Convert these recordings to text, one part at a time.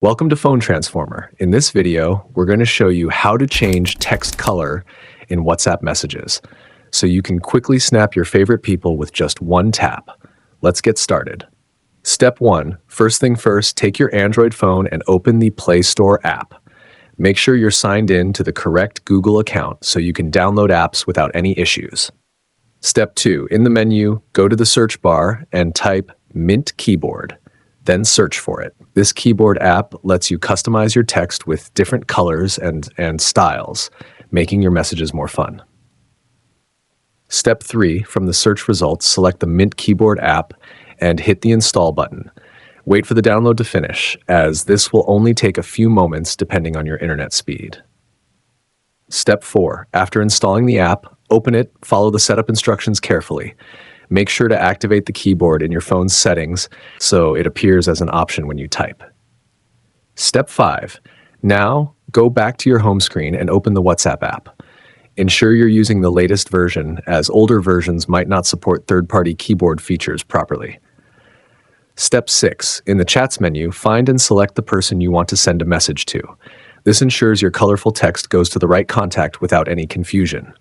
Welcome to Phone Transformer. In this video, we're going to show you how to change text color in WhatsApp messages, so you can quickly snap your favorite people with just one tap. Let's get started. Step 1. First thing first, take your Android phone and open the Play Store app. Make sure you're signed in to the correct Google account so you can download apps without any issues. Step 2. In the menu, go to the search bar and type Mint Keyboard. Then search for it. This keyboard app lets you customize your text with different colors and styles, making your messages more fun. Step 3. From the search results, select the Mint Keyboard app and hit the install button. Wait for the download to finish, as this will only take a few moments depending on your internet speed. Step 4. After installing the app, open it, follow the setup instructions carefully. Make sure to activate the keyboard in your phone's settings so it appears as an option when you type. Step 5. Now, go back to your home screen and open the WhatsApp app. Ensure you're using the latest version, as older versions might not support third-party keyboard features properly. Step 6. In the Chats menu, find and select the person you want to send a message to. This ensures your colorful text goes to the right contact without any confusion.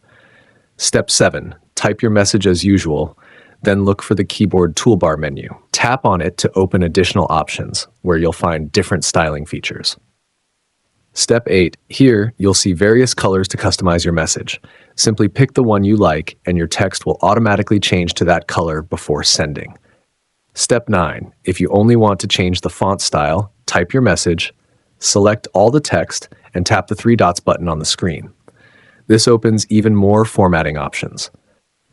Step 7. Type your message as usual. Then look for the keyboard toolbar menu. Tap on it to open additional options, where you'll find different styling features. Step 8. Here, you'll see various colors to customize your message. Simply pick the one you like, and your text will automatically change to that color before sending. Step 9. If you only want to change the font style, type your message, select all the text, and tap the 3 dots button on the screen. This opens even more formatting options.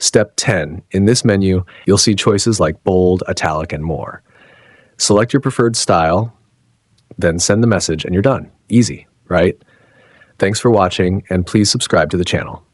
Step 10. In this menu, you'll see choices like bold, italic, and more. Select your preferred style, then send the message, and you're done. Easy, right? Thanks for watching, and please subscribe to the channel.